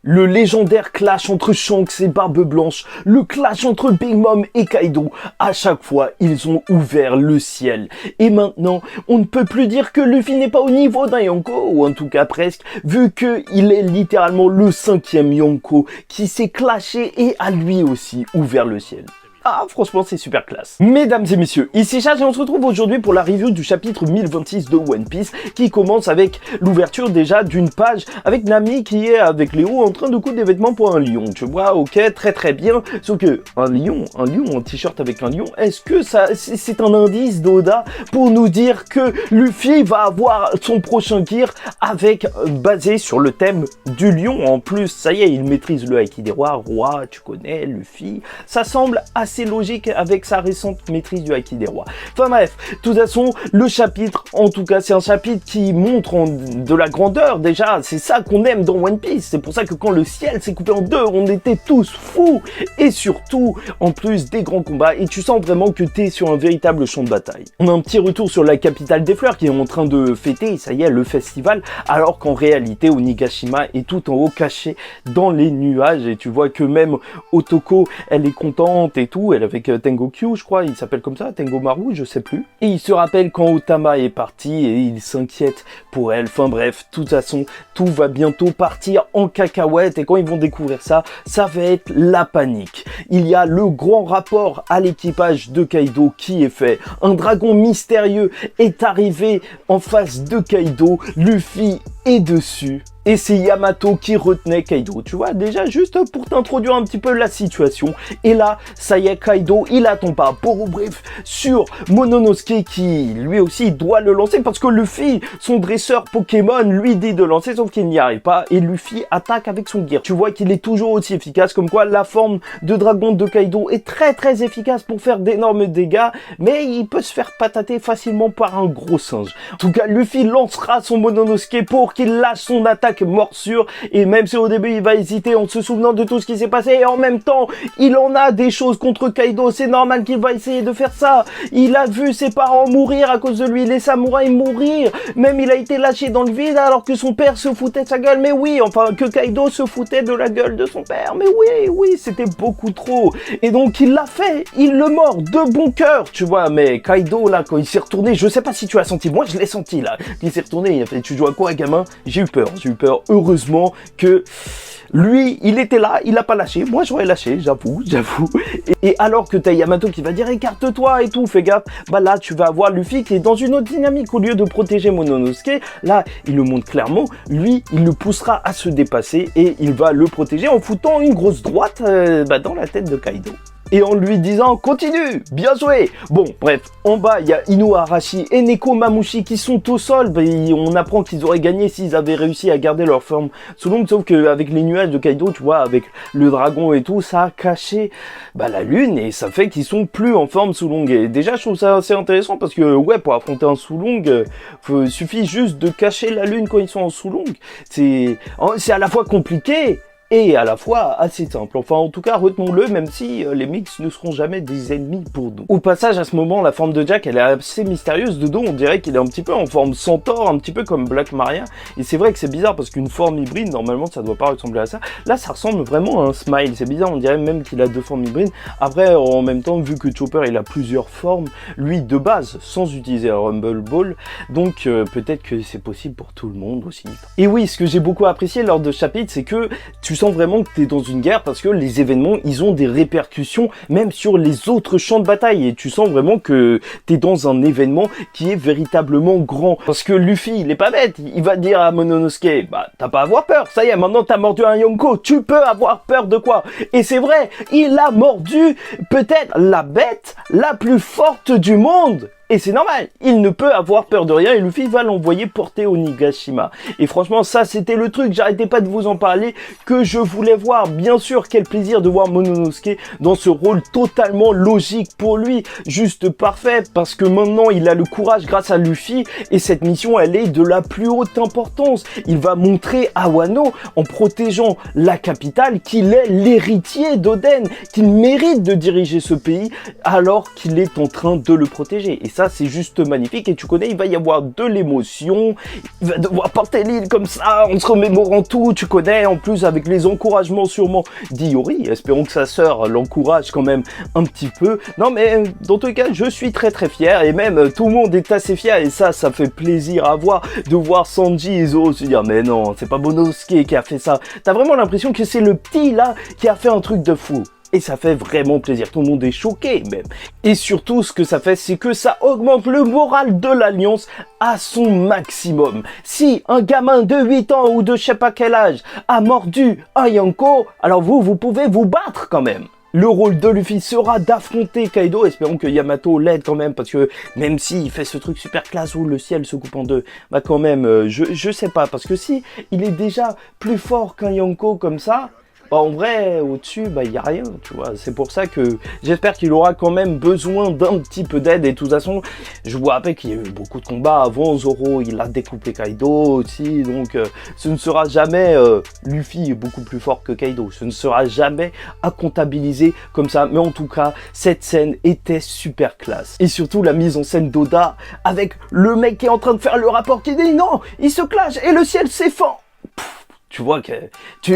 Le légendaire clash entre Shanks et Barbe Blanche, le clash entre Big Mom et Kaido, à chaque fois, ils ont ouvert le ciel. Et maintenant, on ne peut plus dire que Luffy n'est pas au niveau d'un Yonko, ou en tout cas presque, vu qu'il est littéralement le 5e Yonko qui s'est clashé et a lui aussi ouvert le ciel. Ah, franchement, c'est super classe. Mesdames et messieurs, ici Chach et on se retrouve aujourd'hui pour la review du chapitre 1026 de One Piece qui commence avec l'ouverture déjà d'une page avec Nami qui est avec Léo en train de coudre des vêtements pour un lion. Tu vois, ok, très bien. Sauf que un lion en t-shirt avec un lion, est-ce que ça c'est un indice d'Oda pour nous dire que Luffy va avoir son prochain gear avec basé sur le thème du lion. En plus, ça y est, il maîtrise le haki des rois, tu connais, Luffy. Ça semble assez logique avec sa récente maîtrise du haki des rois. Enfin bref, de toute façon, le chapitre, en tout cas, c'est un chapitre qui montre de la grandeur déjà. C'est ça qu'on aime dans One Piece. C'est pour ça que quand le ciel s'est coupé en deux, on était tous fous. Et surtout, en plus des grands combats, et tu sens vraiment que t'es sur un véritable champ de bataille. On a un petit retour sur la capitale des fleurs qui est en train de fêter, ça y est, le festival, alors qu'en réalité, Onigashima est tout en haut caché dans les nuages. Et tu vois que même Otoko, elle est contente et tout. Elle est avec Tengoku, je crois, il s'appelle comme ça, Tengomaru, je sais plus. Et il se rappelle quand Otama est parti et il s'inquiète pour elle. Enfin bref, de toute façon, tout va bientôt partir en cacahuète et quand ils vont découvrir ça, ça va être la panique. Il y a le grand rapport à l'équipage de Kaido qui est fait. Un dragon mystérieux est arrivé en face de Kaido, Luffy est dessus. Et c'est Yamato qui retenait Kaido, tu vois, déjà juste pour t'introduire un petit peu la situation. Et là, ça y est, Kaido, il attend pas. Pour bref, sur Mononosuke qui, lui aussi, doit le lancer parce que Luffy, son dresseur Pokémon, lui dit de lancer, sauf qu'il n'y arrive pas. Et Luffy attaque avec son gear. Tu vois qu'il est toujours aussi efficace, comme quoi la forme de dragon de Kaido est très efficace pour faire d'énormes dégâts, mais il peut se faire patater facilement par un gros singe. En tout cas, Luffy lancera son Mononosuke pour qu'il lâche son attaque morsure, et même si au début il va hésiter en se souvenant de tout ce qui s'est passé, et en même temps il en a des choses contre Kaido, c'est normal qu'il va essayer de faire ça. Il a vu ses parents mourir à cause de lui, les samouraïs mourir, même il a été lâché dans le vide alors que son père se foutait de sa gueule, mais oui, enfin que Kaido se foutait de la gueule de son père, mais oui, c'était beaucoup trop, et donc il l'a fait, il le mord de bon cœur, tu vois. Mais Kaido là, quand il s'est retourné, je sais pas si tu as senti, moi je l'ai senti là, il s'est retourné, il a fait: tu joues à quoi gamin? J'ai eu peur. Heureusement que lui, il était là, il a pas lâché. Moi, j'aurais lâché, j'avoue. Et alors que t'as Yamato qui va dire: écarte-toi et tout, fais gaffe. Bah là, tu vas avoir Luffy qui est dans une autre dynamique. Au lieu de protéger Mononosuke, là, il le montre clairement. Lui, il le poussera à se dépasser et il va le protéger en foutant une grosse droite dans la tête de Kaido. Et en lui disant: continue, bien joué. Bon, bref, en bas, il y a Ino Arashi et Neko Mamushi qui sont au sol. Et on apprend qu'ils auraient gagné s'ils avaient réussi à garder leur forme sous longue, sauf qu'avec les nuages de Kaido, tu vois, avec le dragon et tout, ça a caché la lune et ça fait qu'ils sont plus en forme sous longue. Et déjà, je trouve ça assez intéressant parce que, ouais, pour affronter un sous longue, suffit juste de cacher la lune quand ils sont en sous longue. C'est à la fois compliqué et à la fois assez simple. Enfin, en tout cas, retenons-le, même si les mix ne seront jamais des ennemis pour nous. Au passage, à ce moment, la forme de Jack, elle est assez mystérieuse. De dos, on dirait qu'il est un petit peu en forme centaure, un petit peu comme Black Maria. Et c'est vrai que c'est bizarre, parce qu'une forme hybride, normalement, ça doit pas ressembler à ça. Là, ça ressemble vraiment à un smile. C'est bizarre, on dirait même qu'il a deux formes hybrides. Après, en même temps, vu que Chopper, il a plusieurs formes, lui, de base, sans utiliser un Rumble Ball, donc peut-être que c'est possible pour tout le monde aussi. Et oui, ce que j'ai beaucoup apprécié lors de ce chapitre, c'est que tu sens vraiment que tu es dans une guerre parce que les événements, ils ont des répercussions même sur les autres champs de bataille et tu sens vraiment que tu es dans un événement qui est véritablement grand. Parce que Luffy, il est pas bête, il va dire à Mononosuke: bah t'as pas à avoir peur, ça y est, maintenant t'as mordu un Yonko, tu peux avoir peur de quoi? Et c'est vrai, il a mordu peut-être la bête la plus forte du monde. Et c'est normal, il ne peut avoir peur de rien et Luffy va l'envoyer porter Onigashima. Et franchement, ça c'était le truc, j'arrêtais pas de vous en parler, que je voulais voir. Bien sûr, quel plaisir de voir Mononosuke dans ce rôle totalement logique pour lui, juste parfait, parce que maintenant il a le courage grâce à Luffy et cette mission elle est de la plus haute importance. Il va montrer à Wano, en protégeant la capitale, qu'il est l'héritier d'Oden, qu'il mérite de diriger ce pays alors qu'il est en train de le protéger. Et ça, ça, c'est juste magnifique. Et tu connais, il va y avoir de l'émotion. Il va devoir porter l'île comme ça, en se remémorant tout. Tu connais, en plus, avec les encouragements sûrement d'Iori. Espérons que sa sœur l'encourage quand même un petit peu. Non, mais dans tous les cas, je suis très très fier. Et même, tout le monde est assez fier. Et ça fait plaisir à voir, de voir Sanji et Zoro se dire, mais non, c'est pas Bonosuke qui a fait ça. T'as vraiment l'impression que c'est le petit là qui a fait un truc de fou. Et ça fait vraiment plaisir, tout le monde est choqué même. Et surtout, ce que ça fait, c'est que ça augmente le moral de l'Alliance à son maximum. Si un gamin de 8 ans ou de je sais pas quel âge a mordu un Yonko, alors vous pouvez vous battre quand même. Le rôle de Luffy sera d'affronter Kaido. Espérons que Yamato l'aide quand même, parce que même s'il fait ce truc super classe où le ciel se coupe en deux, bah quand même, je sais pas, parce que si il est déjà plus fort qu'un Yonko comme ça, bah en vrai, au-dessus, bah il y a rien, tu vois. C'est pour ça que j'espère qu'il aura quand même besoin d'un petit peu d'aide. Et de toute façon, je vous rappelle qu'il y a eu beaucoup de combats avant. Zoro, il a découpé Kaido aussi. Donc, ce ne sera jamais... Luffy est beaucoup plus fort que Kaido. Ce ne sera jamais à comptabiliser comme ça. Mais en tout cas, cette scène était super classe. Et surtout, la mise en scène d'Oda avec le mec qui est en train de faire le rapport qui dit « Non, il se clash et le ciel s'effondre !» Tu vois que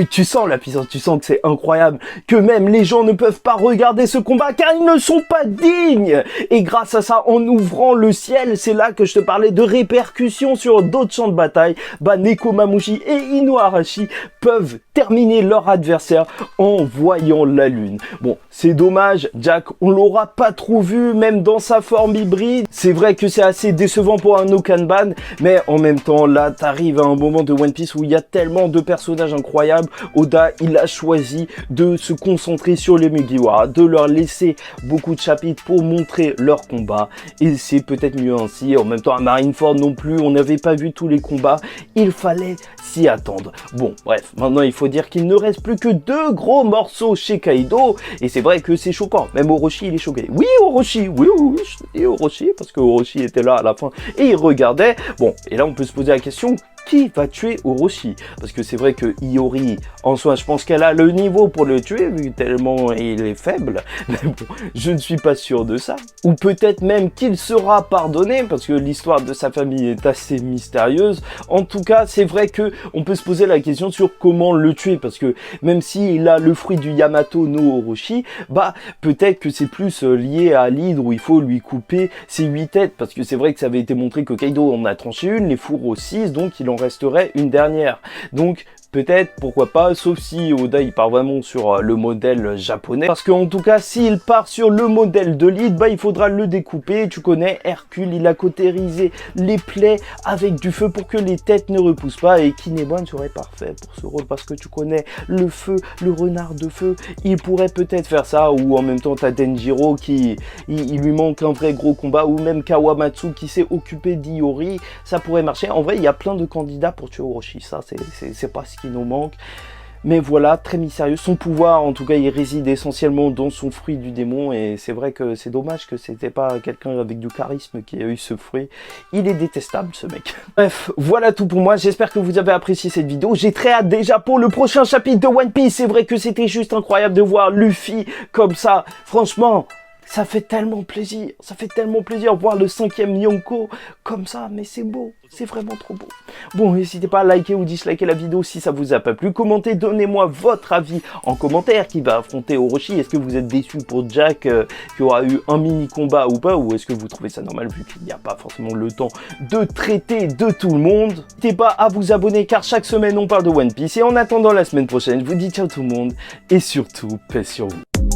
tu sens la puissance, tu sens que c'est incroyable, que même les gens ne peuvent pas regarder ce combat car ils ne sont pas dignes. Et grâce à ça, en ouvrant le ciel, c'est là que je te parlais de répercussions sur d'autres champs de bataille. Bah Nekomamushi et Inuarashi peuvent terminer leur adversaire en voyant la lune. Bon, c'est dommage, Jack, on l'aura pas trop vu, même dans sa forme hybride. C'est vrai que c'est assez décevant pour un Okanban, mais en même temps, là, t'arrives à un moment de One Piece où il y a tellement de personnages incroyables. Oda, il a choisi de se concentrer sur les Mugiwara, de leur laisser beaucoup de chapitres pour montrer leur combat, et c'est peut-être mieux ainsi. En même temps, à Marineford non plus, on n'avait pas vu tous les combats, il fallait s'y attendre. Bon, bref, maintenant il faut dire qu'il ne reste plus que 2 gros morceaux chez Kaido, et c'est vrai que c'est choquant, même Orochi il est choqué. Oui Orochi, oui, je dis Orochi, parce que Orochi était là à la fin, et il regardait. Bon, et là on peut se poser la question, qui va tuer Orochi? Parce que c'est vrai que Iori, en soi, je pense qu'elle a le niveau pour le tuer, vu tellement il est faible. Mais bon, je ne suis pas sûr de ça. Ou peut-être même qu'il sera pardonné, parce que l'histoire de sa famille est assez mystérieuse. En tout cas, c'est vrai que on peut se poser la question sur comment le tuer, parce que même s'il a le fruit du Yamato no Orochi, bah peut-être que c'est plus lié à l'hydre où il faut lui couper ses 8 têtes, parce que c'est vrai que ça avait été montré que Kaido en a tranché une, les fourreaux 6, donc il en resterait une dernière. Donc peut-être, pourquoi pas, sauf si Oda il part vraiment sur le modèle japonais. Parce qu'en tout cas, s'il part sur le modèle de l'hydre, bah il faudra le découper. Tu connais, Hercule, il a cautérisé les plaies avec du feu pour que les têtes ne repoussent pas. Et Kinemon serait parfait pour ce rôle parce que tu connais le feu, le renard de feu. Il pourrait peut-être faire ça, ou en même temps t'as Denjiro qui il lui manque un vrai gros combat, ou même Kawamatsu qui s'est occupé d'Iori. Ça pourrait marcher. En vrai, il y a plein de candidats pour tuer Orochi. Ça, c'est pas ce qui nous manque. Mais voilà, très mystérieux. Son pouvoir, en tout cas, il réside essentiellement dans son fruit du démon. Et c'est vrai que c'est dommage que c'était pas quelqu'un avec du charisme qui a eu ce fruit. Il est détestable, ce mec. Bref, voilà tout pour moi. J'espère que vous avez apprécié cette vidéo. J'ai très hâte déjà pour le prochain chapitre de One Piece. C'est vrai que c'était juste incroyable de voir Luffy comme ça. Franchement... ça fait tellement plaisir de voir le 5e Yonko comme ça, mais c'est beau, c'est vraiment trop beau. Bon, n'hésitez pas à liker ou disliker la vidéo si ça vous a pas plu, commentez, donnez-moi votre avis en commentaire, qui va affronter Orochi. Est-ce que vous êtes déçu pour Jack qui aura eu un mini combat ou pas, ou est-ce que vous trouvez ça normal vu qu'il n'y a pas forcément le temps de traiter de tout le monde? N'hésitez pas à vous abonner car chaque semaine on parle de One Piece, et en attendant la semaine prochaine, je vous dis ciao tout le monde, et surtout, paix sur vous.